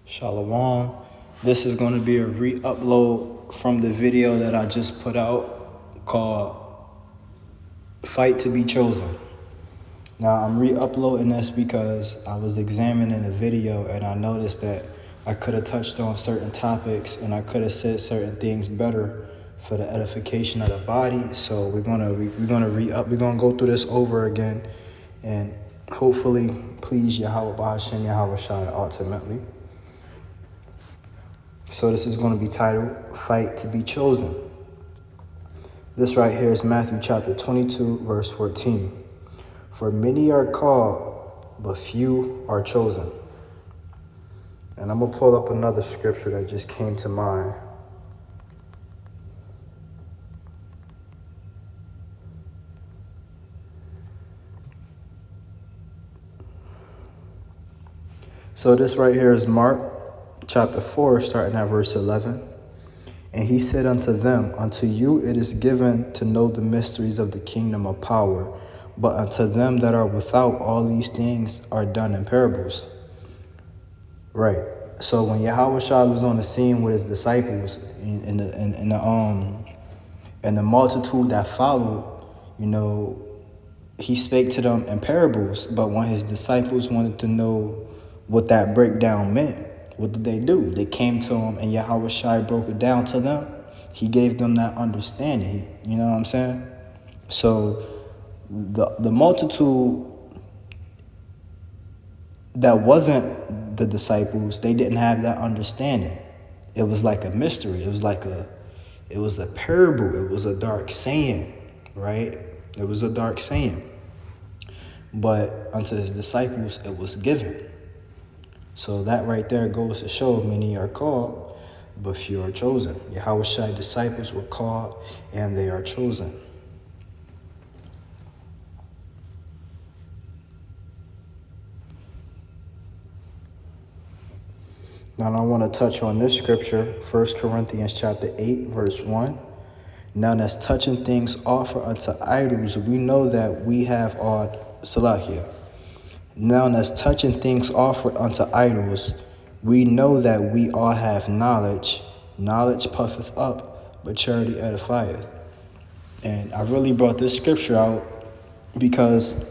Shalom. This is going to be a re-upload from the video that I just put out called Fight to be Chosen. Now, I'm re-uploading this because I was examining the video and I noticed that I could have touched on certain topics and I could have said certain things better for the edification of the body. So we're gonna go through this over again and hopefully please Yahweh B'Hashem Yahweh Shai ultimately. So this is going to be titled Fight to be Chosen. This right here is Matthew chapter 22 verse 14. For many are called, but few are chosen. And I'm going to pull up another scripture that just came to mind. So this right here is Mark chapter 4, starting at verse 11. And he said unto them, Unto you it is given to know the mysteries of the kingdom of power, but unto them that are without, all these things are done in parables. Right. So when Yahweh Shai was on the scene with his disciples and the multitude that followed, he spake to them in parables. But when his disciples wanted to know what that breakdown meant, what did they do? They came to him and Yahweh Shai broke it down to them. He gave them that understanding. You know what I'm saying? So the multitude that wasn't the disciples, they didn't have that understanding. It was like a mystery. It was a parable. It was a dark saying, right? It was a dark saying. But unto his disciples, it was given. So that right there goes to show many are called, but few are chosen. Yahweh Shai disciples were called and they are chosen. Now I want to touch on this scripture, 1 Corinthians chapter 8, verse 1. Now as touching things offered unto idols, we know that we have all Salakia. Now as touching things offered unto idols, we know that we all have knowledge. Knowledge puffeth up, but charity edifieth. And I really brought this scripture out because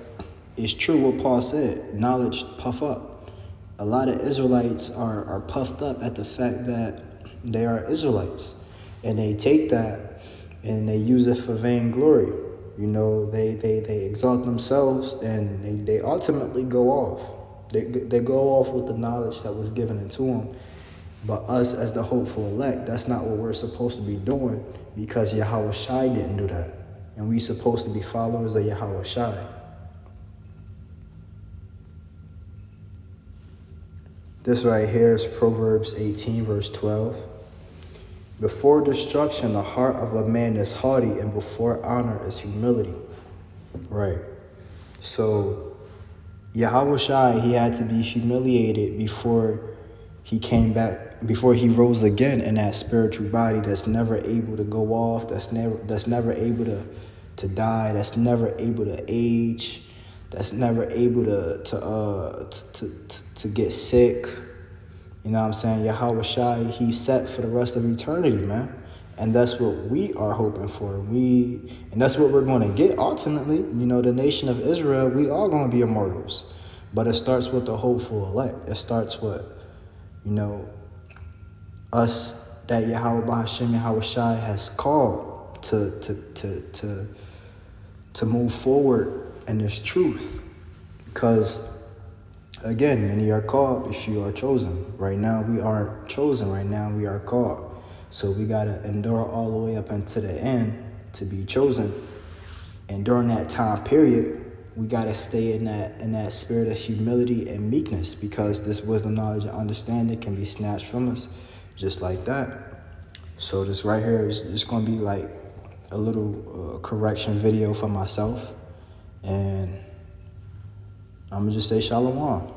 it's true what Paul said. Knowledge puff up. A lot of Israelites are puffed up at the fact that they are Israelites. And they take that and they use it for vainglory. They exalt themselves and they ultimately go off. They go off with the knowledge that was given into them. But us as the hopeful elect, that's not what we're supposed to be doing because Yahweh Shai didn't do that. And we supposed to be followers of Yahweh Shai. This right here is Proverbs 18, verse 12. Before destruction, the heart of a man is haughty, and before honor is humility. Right. So Yahweh Shai, he had to be humiliated before he came back, before he rose again in that spiritual body that's never able to go off, that's never able to die, that's never able to age, that's never able to get sick. You know what I'm saying? Yahweh Shai, he's set for the rest of eternity, man. And that's what we are hoping for. And that's what we're going to get ultimately. The nation of Israel, we are going to be immortals. But it starts with the hopeful elect. It starts with, us that Yahweh B'Hashem Yahweh Shai has called to move forward in this truth. Because again, many are called, but few are chosen. Right now, we aren't chosen. Right now, we are called. So we got to endure all the way up until the end to be chosen. And during that time period, we got to stay in that spirit of humility and meekness because this wisdom, knowledge, and understanding can be snatched from us just like that. So this right here is just going to be like a little correction video for myself. And I'm going to just say shalom.